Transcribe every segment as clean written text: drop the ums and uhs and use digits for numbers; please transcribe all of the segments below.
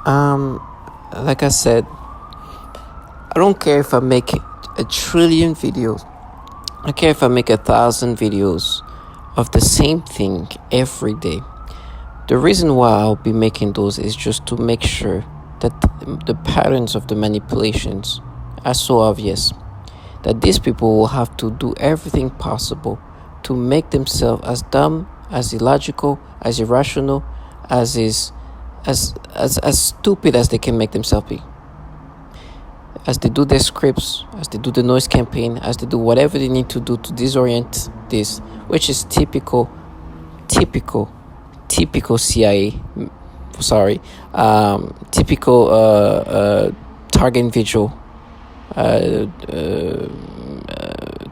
Um, like I said, I don't care if I make 1,000,000,000 videos. I don't care if I make 1,000 videos of the same thing every day. The reason why I'll be making those is just to make sure that the patterns of the manipulations are so obvious that these people will have to do everything possible to make themselves as dumb, as illogical, as irrational, as stupid as they can make themselves be. As they do their scripts, as they do the noise campaign, as they do whatever they need to do to disorient this, which is typical CIA. Sorry, typical target and vigil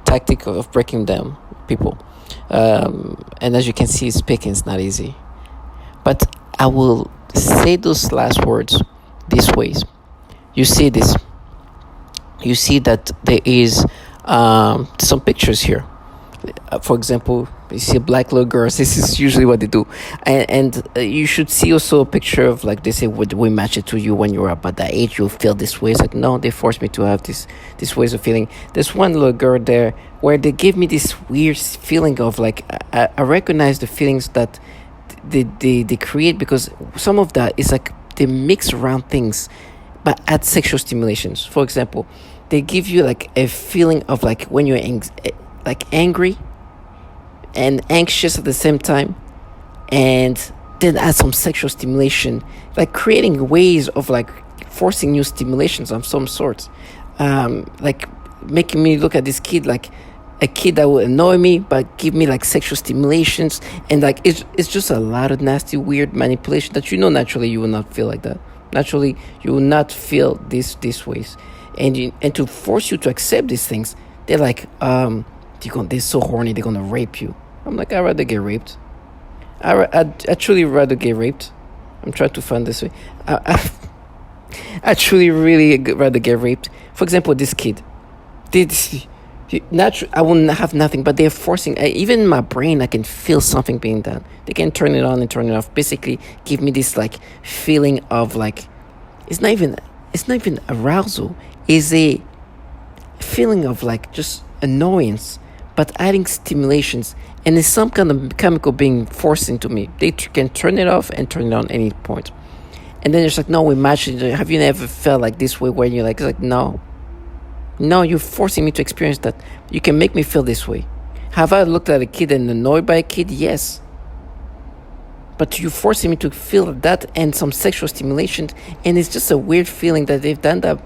tactic of breaking down people. And as you can see, speaking is not easy. But I will say those last words these ways. You see this. You see that there is some pictures here. For example, you see black little girls. This is usually what they do, and you should see also a picture of, like, they say, would we match it to you when you're about that age? You'll feel this way. It's like, no, they forced me to have this ways of feeling. There's one little girl there where they give me this weird feeling of, like, I recognize the feelings that they create, because some of that is like they mix around things but add sexual stimulations. For example, they give you like a feeling of, like, when you're like angry and anxious at the same time, and then add some sexual stimulation, like creating ways of, like, forcing new stimulations of some sort, like making me look at this kid like a kid that will annoy me but give me, like, sexual stimulations, and, like, it's just a lot of nasty, weird manipulation that, naturally you will not feel like that. Naturally you will not feel these ways, and to force you to accept these things, they're like, they're so horny, they're gonna rape you. I'm like, I'd rather get raped. I truly rather get raped. I'm trying to find this way. I truly really rather get raped. For example, this kid, I will have nothing, but they're forcing. Even in my brain, I can feel something being done. They can turn it on and turn it off. Basically, give me this, like, feeling of, like, it's not even arousal. It's a feeling of, like, just annoyance, but adding stimulations, and there's some kind of chemical being forced into me. They can turn it off and turn it on any point, and then it's like, no, we match it. Have you never felt like this way when you're like, it's like, no, you're forcing me to experience that. You can make me feel this way. Have I looked at a kid and annoyed by a kid? Yes. But you're forcing me to feel that and some sexual stimulation, and it's just a weird feeling that they've done that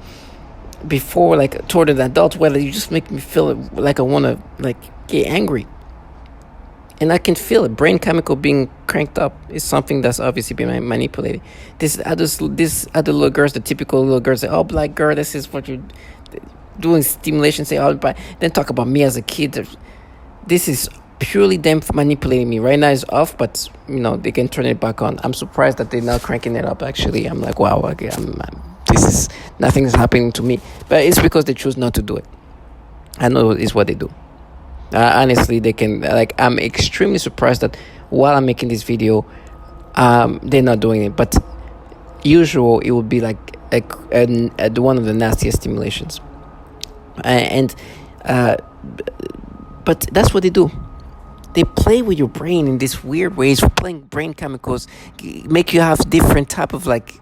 before, like, toward an adult, where you just make me feel like I want to, like, get angry. And I can feel it. Brain chemical being cranked up is something that's obviously being manipulated. These other little girls, the typical little girls, say, oh, black girl, this is what you're doing, stimulation, say, oh, but then talk about me as a kid. This is purely them manipulating me. Right now it's off, but, they can turn it back on. I'm surprised that they're not cranking it up, actually. I'm like, wow, okay, nothing is happening to me. But it's because they choose not to do it. I know it's what they do. Honestly, they can, like, I'm extremely surprised that while I'm making this video, they're not doing it. But usual, it would be like one of the nastiest stimulations. But that's what they do. They play with your brain in these weird ways, playing brain chemicals, make you have different type of, like,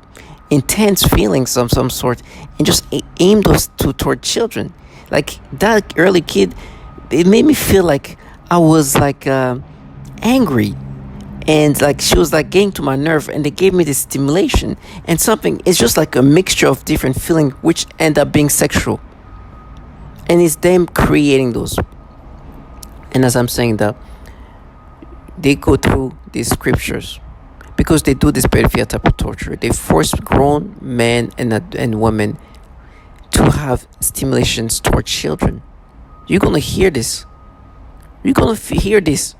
intense feelings of some sort, and just aim those toward children. Like, that early kid, it made me feel like I was, like, angry, and, like, she was, like, getting to my nerve, and they gave me this stimulation and something. It's just like a mixture of different feelings which end up being sexual, and it's them creating those. And as I'm saying that, they go through these scriptures because they do this pedophilia type of torture. They force grown men and women to have stimulations toward children. You're going to hear this. You're going to hear this.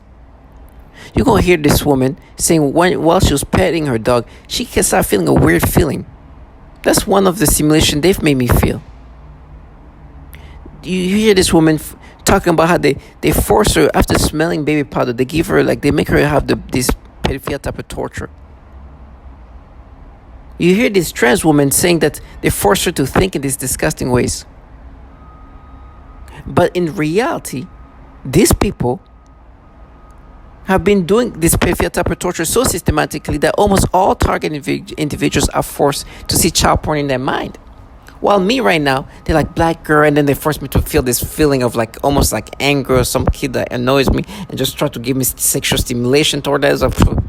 You're going to hear this woman saying while she was petting her dog, she can start feeling a weird feeling. That's one of the stimulations they've made me feel. You hear this woman talking about how they force her, after smelling baby powder, they give her, like, they make her have this pedophilia type of torture. You hear this trans woman saying that they force her to think in these disgusting ways. But in reality, these people have been doing this pedophilia type of torture so systematically that almost all target individuals are forced to see child porn in their mind. While me right now, they're like, black girl, and then they force me to feel this feeling of like almost like anger or some kid that annoys me and just try to give me sexual stimulation toward that.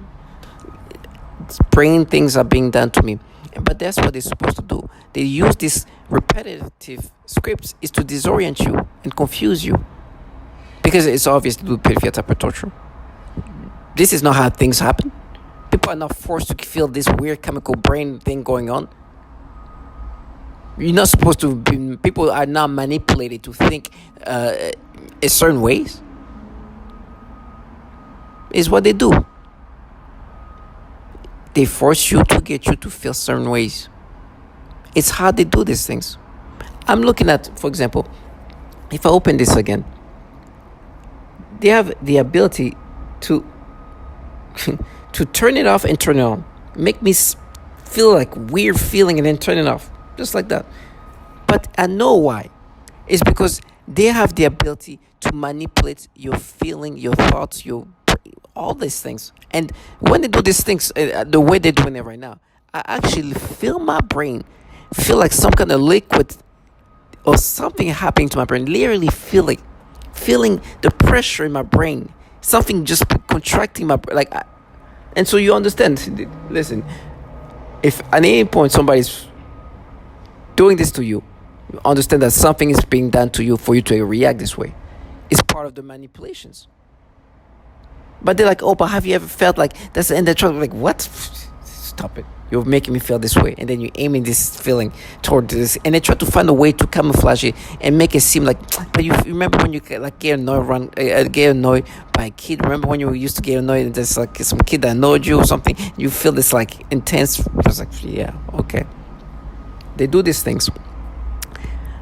Brain things are being done to me. But that's what they're supposed to do. They use these repetitive scripts is to disorient you and confuse you. Because it's obvious to do pedophilia type of torture. This is not how things happen. People are not forced to feel this weird chemical brain thing going on. You're not supposed to be, people are not manipulated to think in certain ways. It's what they do. They force you to get you to feel certain ways. It's how they do these things. I'm looking at, for example, if I open this again, they have the ability to to turn it off and turn it on. Make me feel like weird feeling and then turn it off. Just like that. But I know why. It's because they have the ability to manipulate your feeling, your thoughts, all these things. And when they do these things, the way they're doing it right now, I actually feel my brain feel like some kind of liquid or something happening to my brain. Literally feeling the pressure in my brain. Something just contracting my brain. And so you understand. Listen, if at any point somebody's doing this to you, understand that something is being done to you for you to react this way. It's part of the manipulations. But they're like, oh, but have you ever felt like that's, and they're trying to like, what? Stop it. You're making me feel this way. And then you're aiming this feeling toward this. And they try to find a way to camouflage it and make it seem like, but you remember when you like get annoyed by a kid? Remember when you used to get annoyed and there's like some kid that annoyed you or something? You feel this like intense, it's like, yeah, okay. They do these things.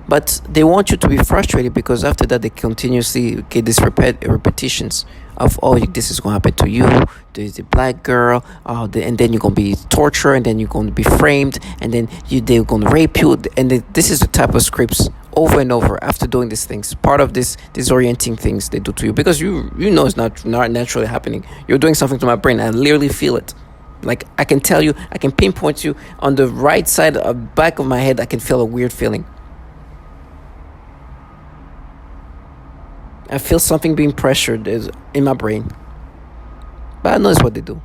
But they want you to be frustrated because after that they continuously get these repetitions of, oh, this is going to happen to you, there's a black girl, and then you're going to be tortured, and then you're going to be framed, and then they're going to rape you. And this is the type of scripts over and over after doing these things. Part of this disorienting things they do to you because you know it's not naturally happening. You're doing something to my brain. I literally feel it. Like I can tell you, I can pinpoint you on the right side of back of my head. I can feel a weird feeling. I feel something being pressured in my brain. But I know it's what they do.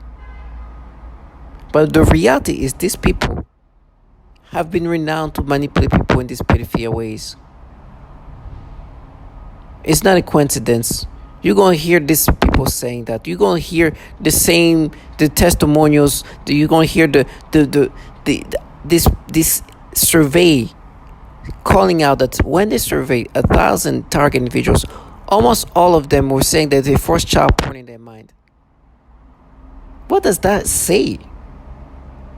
But the reality is these people have been renowned to manipulate people in these pedophilia ways. It's not a coincidence. You're going to hear these people saying that. You're going to hear the testimonials. You're going to hear this survey calling out that when they surveyed 1,000 target individuals, almost all of them were saying that they forced child porn in their mind. What does that say?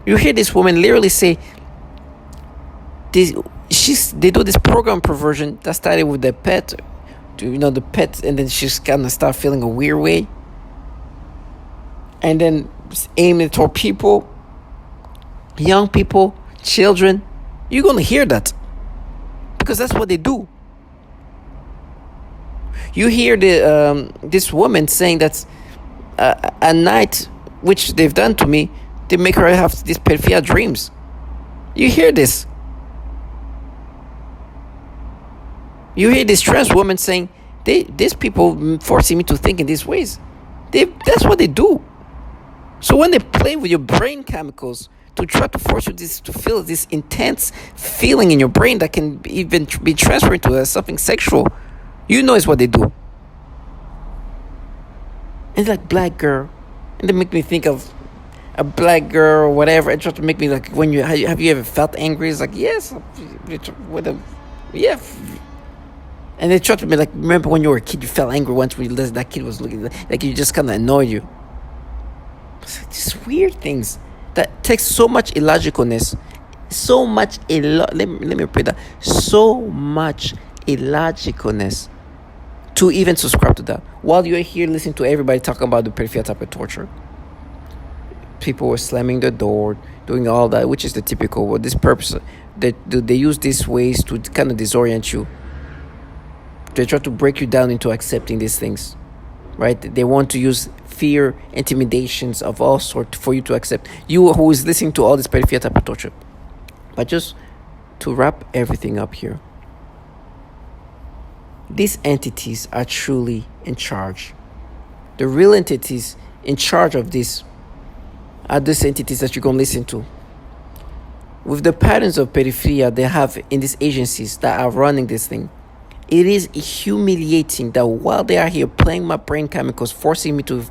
You hear this woman literally say, they do this program perversion that started with the pet, the pet, and then she's kind of start feeling a weird way. And then aiming toward people, young people, children. You're going to hear that. Because that's what they do. You hear this woman saying that at night, which they've done to me, they make her have these pedophilia dreams. You hear this. You hear this trans woman saying, these people forcing me to think in these ways. That's what they do. So when they play with your brain chemicals to try to force you to feel this intense feeling in your brain that can even be transferred to something sexual, you know it's what they do. And it's like black girl. And they make me think of a black girl or whatever. It try to make me like, have you ever felt angry? It's like, yes. Yeah. And they try to be like, remember when you were a kid, you felt angry once when that kid was looking like you just kind of annoyed you. It's like these weird things that takes so much illogicalness, let me repeat that, so much illogicalness to even subscribe to that. While you're here listening to everybody talking about the pedophilia type of torture, people were slamming the door, doing all that, which is the typical. What this purpose, they use these ways to kind of disorient you. They try to break you down into accepting these things, right? They want to use fear, intimidations of all sorts for you to accept. You who is listening to all this peripheral type of torture. But just to wrap everything up here, these entities are truly in charge. The real entities in charge of this are these entities that you're going to listen to. With the patterns of pedophilia they have in these agencies that are running this thing, it is humiliating that while they are here playing my brain chemicals, forcing me to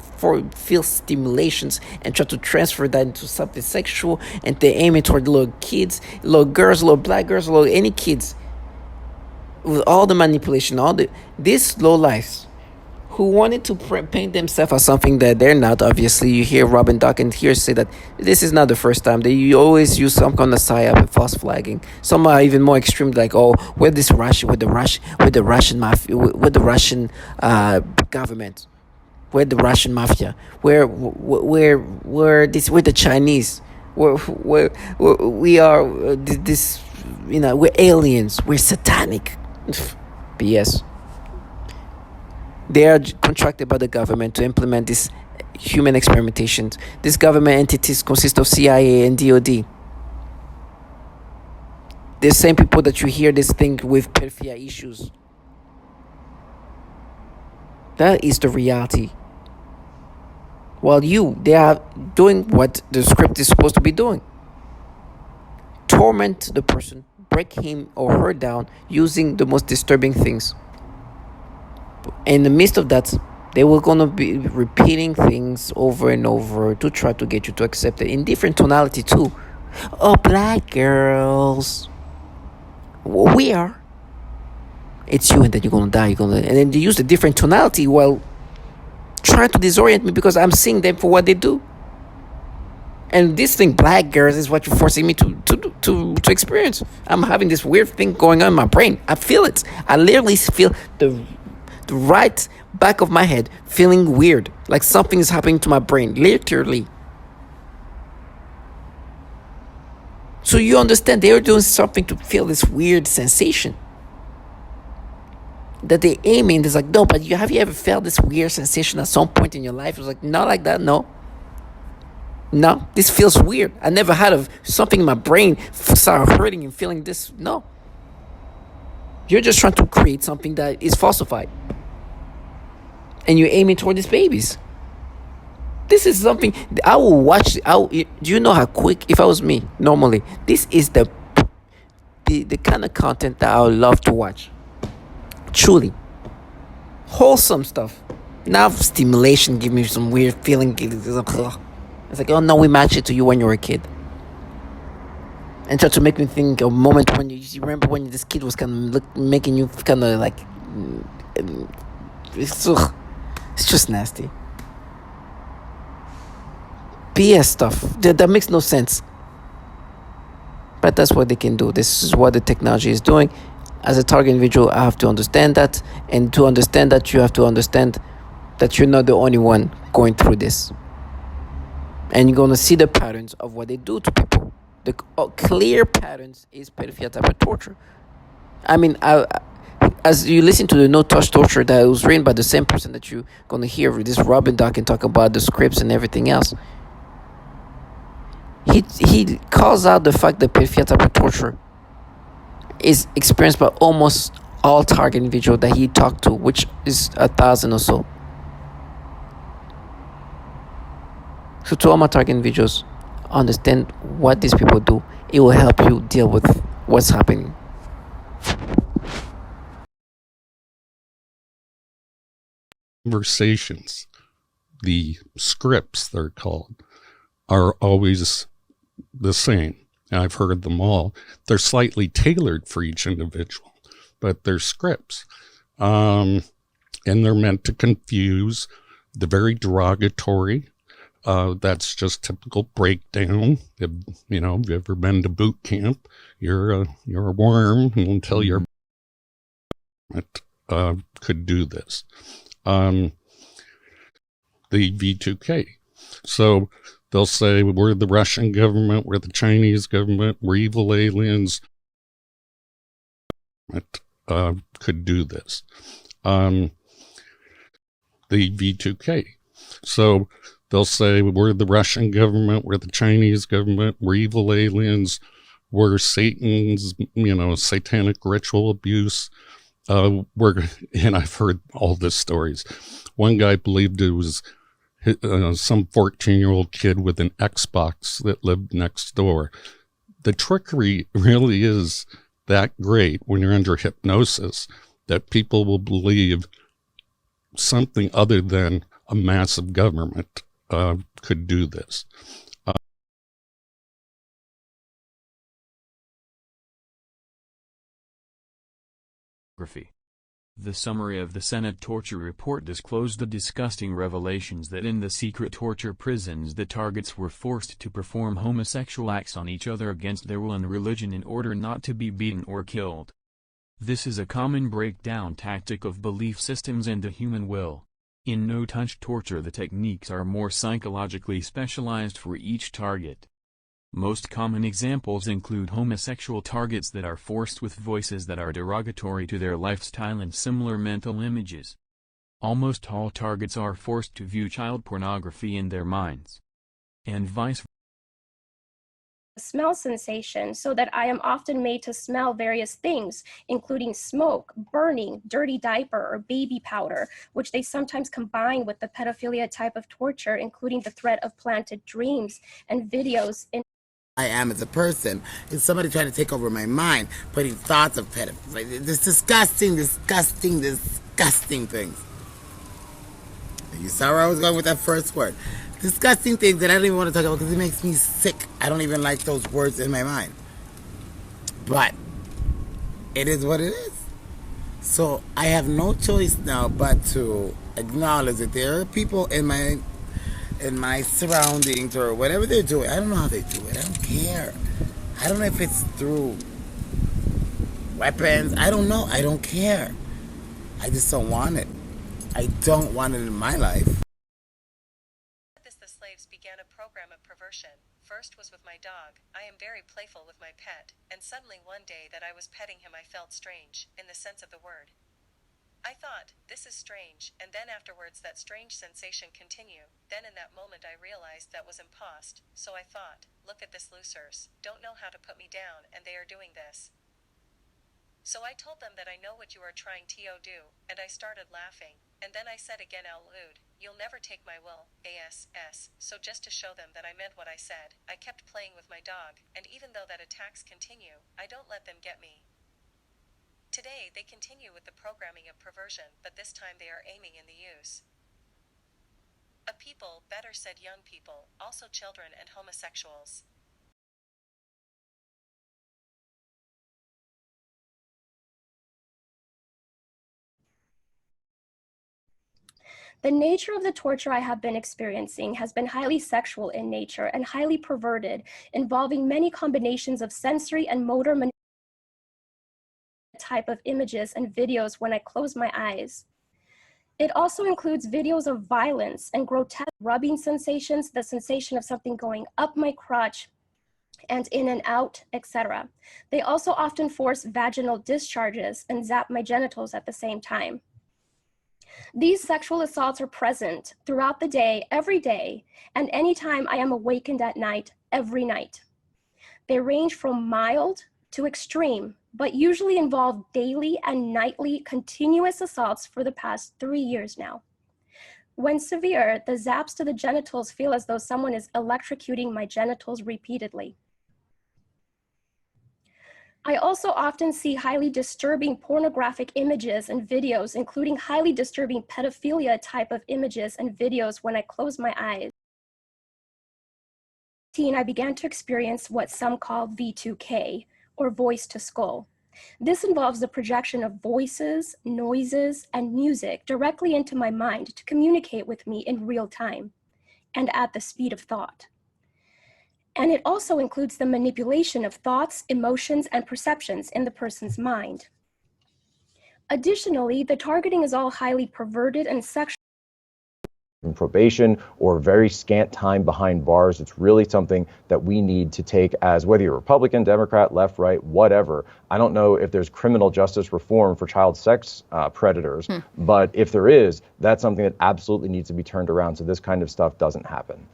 feel stimulations and try to transfer that into something sexual, and they're aiming toward little kids, little girls, little black girls, little any kids, with all the manipulation, these low lives who wanted to paint themselves as something that they're not. Obviously, you hear Robin Dawkins here say that this is not the first time. They always use some kind of psyop and false flagging. Some are even more extreme, like, oh, we're this Russian with the Russian mafia, with the Russian government, we're the Russian mafia, we're the Chinese, we are this, we're aliens, we're satanic. BS. They are contracted by the government to implement these human experimentations. These government entities consist of CIA and DOD. The same people that you hear this thing with pedophilia issues. That is the reality. While they are doing what the script is supposed to be doing. Torment the person, break him or her down using the most disturbing things. In the midst of that, they were going to be repeating things over and over to try to get you to accept it in different tonality too. Oh, black girls, we are. It's you, and then you're going to die. And then they use a different tonality while trying to disorient me because I'm seeing them for what they do. And this thing, black girls, is what you're forcing me to experience. I'm having this weird thing going on in my brain. I feel it. I literally feel the right back of my head feeling weird, like something is happening to my brain, literally. So you understand, they are doing something to feel this weird sensation that they aiming. It's like, no, but have you ever felt this weird sensation at some point in your life? It was like, not like that. No, this feels weird. I never had something in my brain start hurting and feeling this. No, you're just trying to create something that is falsified. And you're aiming toward these babies. This is something I will watch. Do you know how quick, if I was me, normally, this is the kind of content that I would love to watch. Truly. Wholesome stuff. Now stimulation give me some weird feeling. It's like, oh no, we matched it to you when you were a kid. And try to make me think of a moment when you remember when this kid was kind of making you kind of like, it's just nasty. BS stuff that makes no sense. But that's what they can do. This is what the technology is doing. As a target individual, I have to understand that. And to understand that, you have to understand that you're not the only one going through this. And you're going to see the patterns of what they do to people. The clear patterns is pedophilia type of torture. I mean, as you listen to the No Touch Torture that was written by the same person that you're going to hear, this Robin Dawkins talk about the scripts and everything else, he calls out the fact that pedophilia type of torture is experienced by almost all target individuals that he talked to, which is 1,000 or so. So to all my target individuals, understand what these people do. It will help you deal with what's happening. Conversations, the scripts they're called, are always the same. I've heard them all. They're slightly tailored for each individual, but they're scripts. And they're meant to confuse, the very derogatory. That's just typical breakdown. If you've ever been to boot camp, you're a worm until you're could do this. The V2K. So they'll say we're the Russian government, we're the Chinese government, we're evil aliens. Could do this. The V2K. So they'll say we're the Russian government, we're the Chinese government, we're evil aliens, we're Satan's, satanic ritual abuse. And I've heard all these stories. One guy believed it was some 14-year-old kid with an Xbox that lived next door. The trickery really is that great when you're under hypnosis that people will believe something other than a massive government could do this. The summary of the Senate torture report disclosed the disgusting revelations that in the secret torture prisons the targets were forced to perform homosexual acts on each other against their will and religion in order not to be beaten or killed. This is a common breakdown tactic of belief systems and the human will. In no-touch torture the techniques are more psychologically specialized for each target. Most common examples include homosexual targets that are forced with voices that are derogatory to their lifestyle and similar mental images. Almost all targets are forced to view child pornography in their minds. And vice versa. Smell sensation, so that I am often made to smell various things, including smoke, burning, dirty diaper, or baby powder, which they sometimes combine with the pedophilia type of torture, including the threat of planted dreams and videos in I am as a person. It's somebody trying to take over my mind, putting thoughts of pedophilia. Like, this disgusting things. You saw where I was going with that first word. Disgusting things that I don't even want to talk about because it makes me sick. I don't even like those words in my mind. But it is what it is. So I have no choice now but to acknowledge that there are people in my surroundings or whatever they're doing. I don't know how they do it. I don't care. I don't know if it's through weapons. I don't know. I don't care. I just don't want it. I don't want it in my life. The slaves began a program of perversion. First was with my dog. I am very playful with my pet, and suddenly one day that I was petting him I felt strange, in the sense of the word. I thought, this is strange, and then afterwards that strange sensation continue. Then in that moment I realized that was impost, so I thought, look at this losers, don't know how to put me down, and they are doing this. So I told them that I know what you are trying to do, and I started laughing, and then I said again out loud, you'll never take my will, ass. So just to show them that I meant what I said, I kept playing with my dog, and even though that attacks continue, I don't let them get me. Today they continue with the programming of perversion, but this time they are aiming in the use of people, better said young people, also children and homosexuals. The nature of the torture I have been experiencing has been highly sexual in nature and highly perverted, involving many combinations of sensory and motor manipulation type of images and videos when I close my eyes. It also includes videos of violence and grotesque rubbing sensations, the sensation of something going up my crotch and in and out, etc. They also often force vaginal discharges and zap my genitals at the same time. These sexual assaults are present throughout the day, every day, and anytime I am awakened at night, every night. They range from mild to extreme, but usually involve daily and nightly continuous assaults for the past 3 years now. When severe, the zaps to the genitals feel as though someone is electrocuting my genitals repeatedly. I also often see highly disturbing pornographic images and videos, including highly disturbing pedophilia type of images and videos when I close my eyes. I began to experience what some call V2K, or voice to skull. This involves the projection of voices, noises, and music directly into my mind to communicate with me in real time and at the speed of thought. And it also includes the manipulation of thoughts, emotions, and perceptions in the person's mind. Additionally, the targeting is all highly perverted and sexual. probation or very scant time behind bars. It's really something that we need to take as, whether you're Republican, Democrat, left, right, whatever. I don't know if there's criminal justice reform for child sex predators, but if there is, that's something that absolutely needs to be turned around so this kind of stuff doesn't happen.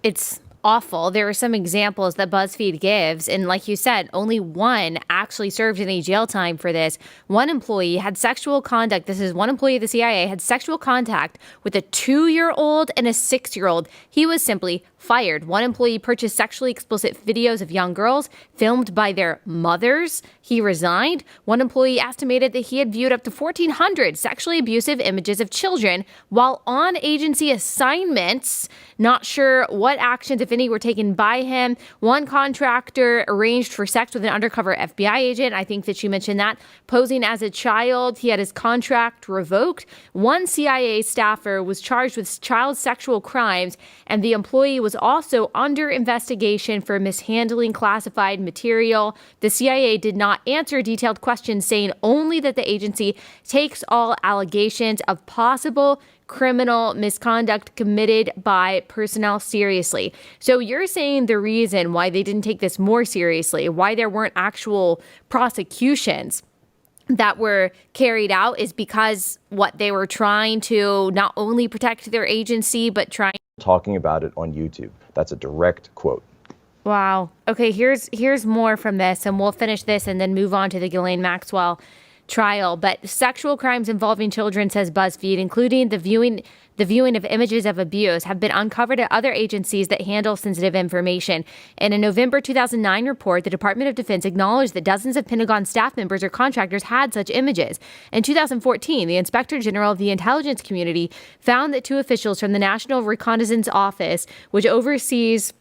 It's awful. There are some examples that BuzzFeed gives, and like you said, only one actually served any jail time for this. One employee had sexual conduct. This is one employee of the CIA had sexual contact with a 2-year-old and a 6-year-old. He was simply fired. One employee purchased sexually explicit videos of young girls filmed by their mothers. He resigned. One employee estimated that he had viewed up to 1,400 sexually abusive images of children while on agency assignments. Not sure what actions, if any, were taken by him. One contractor arranged for sex with an undercover FBI agent. I think that you mentioned that. Posing as a child, he had his contract revoked. One CIA staffer was charged with child sexual crimes, and the employee was also under investigation for mishandling classified material. The CIA did not answer detailed questions, saying only that the agency takes all allegations of possible criminal misconduct committed by personnel seriously. So you're saying the reason why they didn't take this more seriously, why there weren't actual prosecutions that were carried out, is because what they were trying to not only protect their agency, but trying talking about it on YouTube. That's a direct quote. Wow. Okay, here's more from this, and we'll finish this and then move on to the Ghislaine Maxwell trial. But sexual crimes involving children, says BuzzFeed, including the viewing of images of abuse, have been uncovered at other agencies that handle sensitive information. In a November 2009 report, the Department of Defense acknowledged that dozens of Pentagon staff members or contractors had such images. In 2014, the Inspector General of the Intelligence Community found that 2 officials from the National Reconnaissance Office, which oversees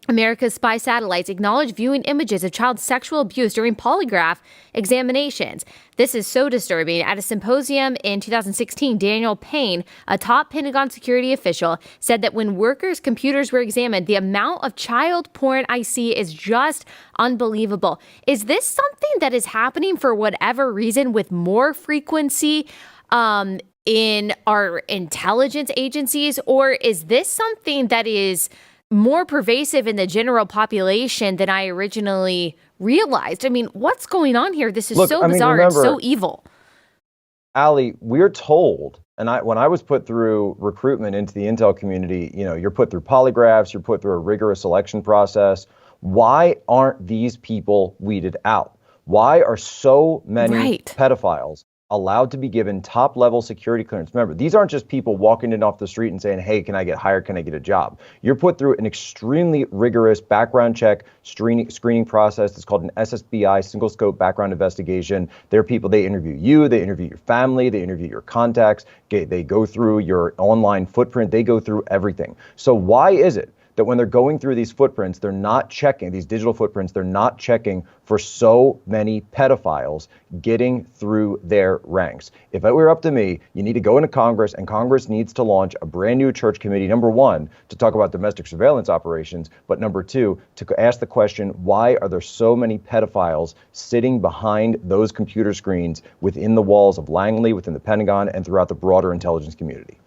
America's spy satellites, acknowledged viewing images of child sexual abuse during polygraph examinations. This is so disturbing. At a symposium in 2016, Daniel Payne, a top Pentagon security official, said that when workers' computers were examined, the amount of child porn I see is just unbelievable. Is this something that is happening for whatever reason with more frequency in our intelligence agencies, or is this something that is more pervasive in the general population than I originally realized? I mean, what's going on here? This is so bizarre. Remember, it's so evil. Allie, we're told, and when I was put through recruitment into the intel community, you're put through polygraphs, you're put through a rigorous selection process. Why aren't these people weeded out? Why are so many pedophiles allowed to be given top-level security clearance? Remember, these aren't just people walking in off the street and saying, hey, can I get hired? Can I get a job? You're put through an extremely rigorous background check screening process. It's called an SSBI, single scope background investigation. There are people, they interview you, they interview your family, they interview your contacts, they go through your online footprint, they go through everything. So why is it that when they're going through these footprints, they're not checking, these digital footprints, they're not checking for so many pedophiles getting through their ranks? If it were up to me, you need to go into Congress, and Congress needs to launch a brand new church committee, number one, to talk about domestic surveillance operations, but number two, to ask the question, why are there so many pedophiles sitting behind those computer screens within the walls of Langley, within the Pentagon, and throughout the broader intelligence community?